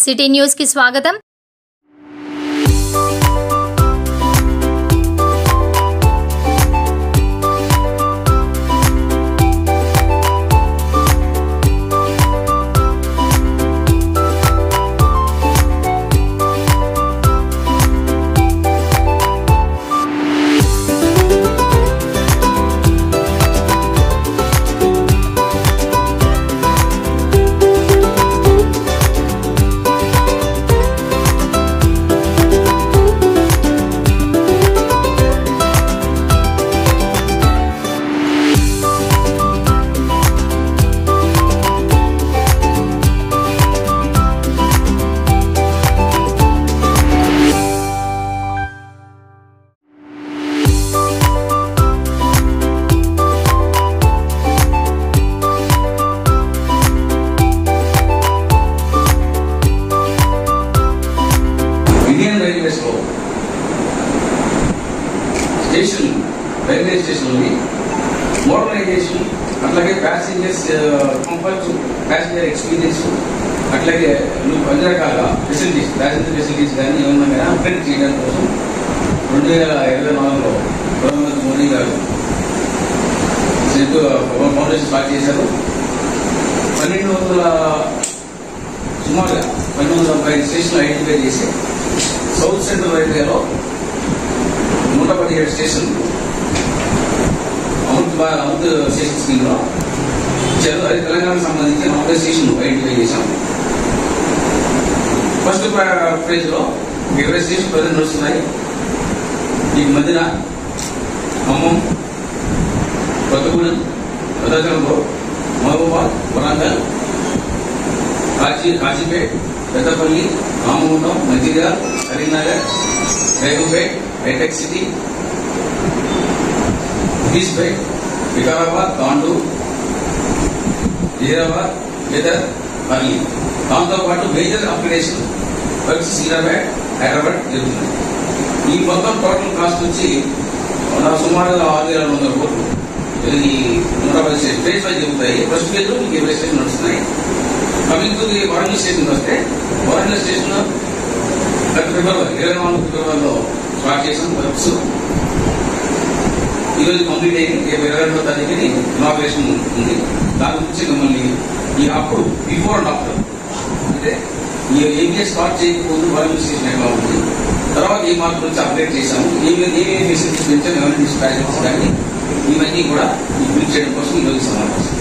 City news కి స్వాగతం। Station railway station modernisation అట్లాగే ప్యాసింజర్స్ కంఫర్ట్ ప్యాసింజర్ ఎక్స్పీరియన్స్ అట్లాగే అన్ని రకాల ఫెసిలిటీస్ ప్యాసింజర్ ఫెసిలిటీస్ కానీ ఏమన్నా కానీ అప్గ్రేడ్ చేయడం కోసం 2024లో ప్రధానమంత్రి మోడీ గారు ఫౌండేషన్ స్టార్ట్ చేశారు। సుమారుగా 1250 స్టేషన్లు ఐడెంటిఫై చేసి సౌత్ సెంట్రల్ రైల్వేలో 117 స్టేషన్ అమృత్ స్టేషన్ స్కీమ్ లో ఇచ్చారు। అది తెలంగాణకు సంబంధించి 40 స్టేషన్లు ఐడెంటిఫై చేశాం। ఫస్ట్ ఫేజ్ లో 20 స్టేషన్ ప్రజెంట్ నడుస్తున్నాయి। ఈ మధ్యన ఖమ్మం, కొత్తగూడెం, భద్రాచలంలో, మహబూబాద్, వరంగల్, కాజీపేట్, పెద్దపల్లి, రామగుండం, మంచిర్యాల, కరీంనగర్, బేగంపేట్, హైటెక్ సిటీ, బీస్పేట్, వికారాబాద్, తాండూర్, హైదరాబాద్, బీదర్, పల్లి, దాంతో పాటు major upgradation works Secunderabad, Hyderabad జరుగుతుంది। ఈ మొత్తం టోటల్ కాస్ట్ వచ్చి సుమారుగా 6,200 కోట్లు। ఇది 110 ఫేజ్ వైజ్ జరుగుతాయి। ఫస్ట్ ఫేజ్ లో మీకు 20 స్టేషన్ నడుస్తున్నాయి। Coming to the Warangal station వస్తే వరంగల్ స్టేషన్ గత ఫిబ్రవరి 24 ఫిబ్రవరిలో స్టార్ట్ చేసాం వర్క్స్। ఈరోజు కంప్లీట్ అయింది। 22వ తారీఖుని ఇనాగ్రేషన్ ఉంది। దాని గురించి మిమ్మల్ని ఈ అప్పుడు బిఫోర్ అండ్ ఆఫ్టర్ అంటే ఈ ఏబిఎస్ స్టార్ట్ చేయకపోతే వరంగల్ స్టేషన్ ఎట్లా ఉంది, తర్వాత ఈ మార్పు నుంచి అప్డేట్ చేశాము, ఏమేమి ఫెసిలిటీస్ పెంచాము, ఎవరైనా ప్యాసింజర్స్ కానీ ఇవన్నీ కూడా బిల్డ్ చేయడం కోసం ఈరోజు సమావేశం।